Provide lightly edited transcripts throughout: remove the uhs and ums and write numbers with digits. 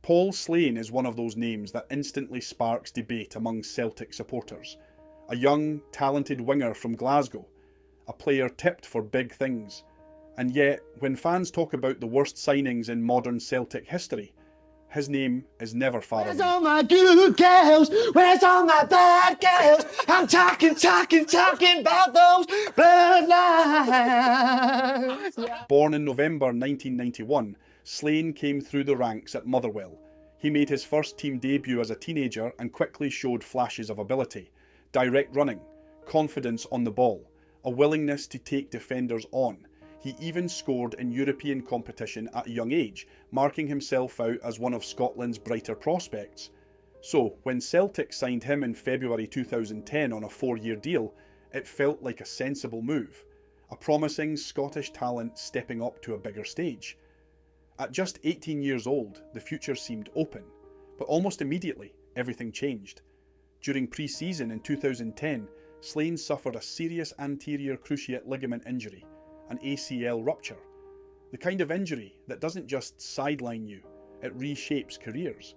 Paul Slane is one of those names that instantly sparks debate among Celtic supporters. A young, talented winger from Glasgow, a player tipped for big things. And yet, when fans talk about the worst signings in modern Celtic history, his name is never far away. Where's all my good girls? Where's all my bad girls? I'm talking about those bloodlines. Born in November 1991, Slane came through the ranks at Motherwell. He made his first team debut as a teenager and quickly showed flashes of ability. Direct running, confidence on the ball, a willingness to take defenders on. He even scored in European competition at a young age, marking himself out as one of Scotland's brighter prospects. So, when Celtic signed him in February 2010 on a 4-year deal, it felt like a sensible move. A promising Scottish talent stepping up to a bigger stage. At just 18 years old, the future seemed open, but almost immediately, everything changed. During pre-season in 2010, Slane suffered a serious anterior cruciate ligament injury, an ACL rupture. The kind of injury that doesn't just sideline you, it reshapes careers.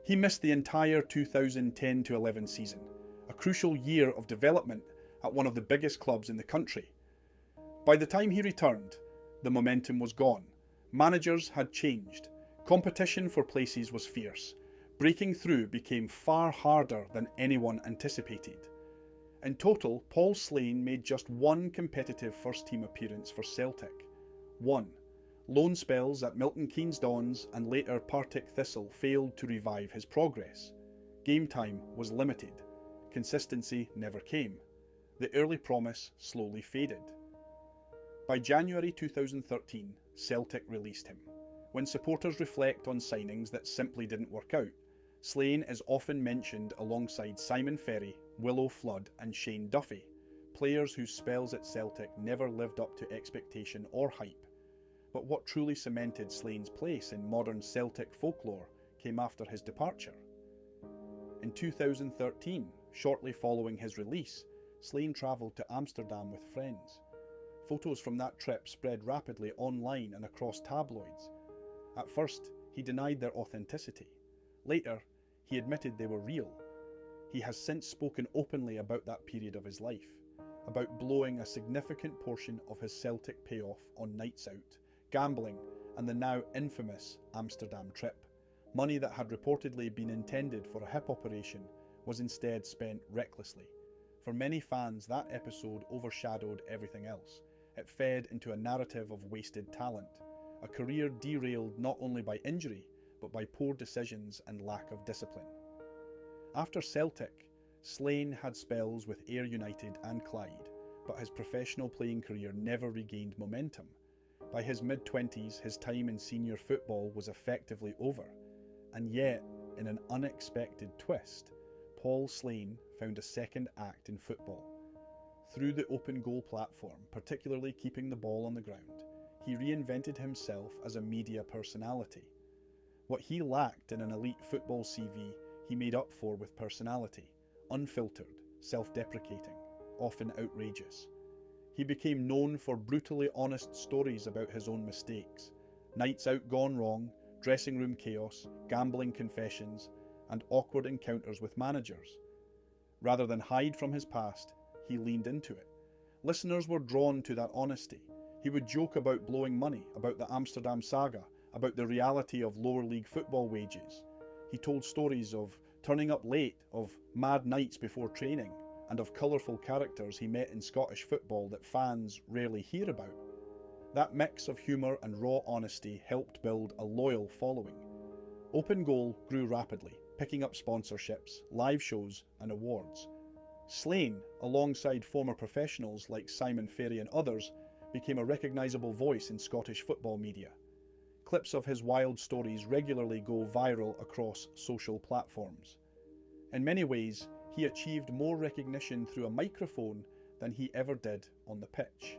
He missed the entire 2010-11 season, a crucial year of development at one of the biggest clubs in the country. By the time he returned, the momentum was gone. Managers had changed. Competition for places was fierce. Breaking through became far harder than anyone anticipated. In total, Paul Slane made just one competitive first-team appearance for Celtic. One. Loan spells at Milton Keynes Dons and later Partick Thistle failed to revive his progress. Game time was limited. Consistency never came. The early promise slowly faded. By January 2013, Celtic released him. When supporters reflect on signings that simply didn't work out, Slane is often mentioned alongside Simon Ferry, Willo Flood and Shane Duffy, players whose spells at Celtic never lived up to expectation or hype. But what truly cemented Slane's place in modern Celtic folklore came after his departure. In 2013, shortly following his release, Slane travelled to Amsterdam with friends. Photos from that trip spread rapidly online and across tabloids. At first, he denied their authenticity. Later, he admitted they were real. He has since spoken openly about that period of his life, about blowing a significant portion of his Celtic payoff on nights out, gambling, and the now infamous Amsterdam trip. Money that had reportedly been intended for a hip operation was instead spent recklessly. For many fans, that episode overshadowed everything else. It fed into a narrative of wasted talent, a career derailed not only by injury, but by poor decisions and lack of discipline. After Celtic, Slane had spells with Ayr United and Clyde, but his professional playing career never regained momentum. By his mid-20s, his time in senior football was effectively over, and yet, in an unexpected twist, Paul Slane found a second act in football. Through the open goal platform, particularly keeping the ball on the ground, he reinvented himself as a media personality. What he lacked in an elite football CV, he made up for with personality, unfiltered, self-deprecating, often outrageous. He became known for brutally honest stories about his own mistakes, nights out gone wrong, dressing room chaos, gambling confessions, and awkward encounters with managers. Rather than hide from his past, he leaned into it. Listeners were drawn to that honesty. He would joke about blowing money, about the Amsterdam saga, about the reality of lower league football wages. He told stories of turning up late, of mad nights before training, and of colourful characters he met in Scottish football that fans rarely hear about. That mix of humour and raw honesty helped build a loyal following. Open Goal grew rapidly, picking up sponsorships, live shows and awards. Slane, alongside former professionals like Simon Ferry and others, became a recognisable voice in Scottish football media. Clips of his wild stories regularly go viral across social platforms. In many ways, he achieved more recognition through a microphone than he ever did on the pitch.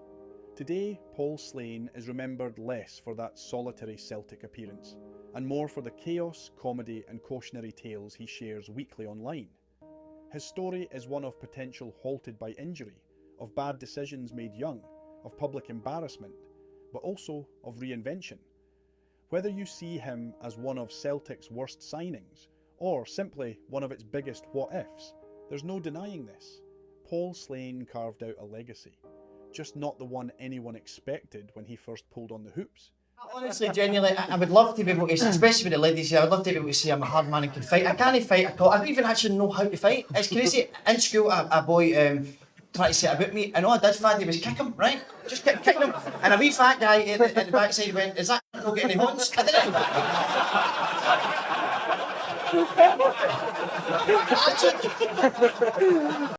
Today, Paul Slane is remembered less for that solitary Celtic appearance, and more for the chaos, comedy and cautionary tales he shares weekly online. His story is one of potential halted by injury, of bad decisions made young, of public embarrassment, but also of reinvention. Whether you see him as one of Celtic's worst signings, or simply one of its biggest what-ifs, there's no denying this. Paul Slane carved out a legacy, just not the one anyone expected when he first pulled on the hoops. Honestly, genuinely, I would love to be able to, especially with the ladies here, I would love to be able to say I'm a hard man and can fight. I can't fight at all. I don't even actually know how to fight. It's crazy. In school, a boy tried to say about me, and all I did, Faddy, was kick him, right? Just kick him. And a wee fat guy at the backside went, is that not getting any horns? I didn't.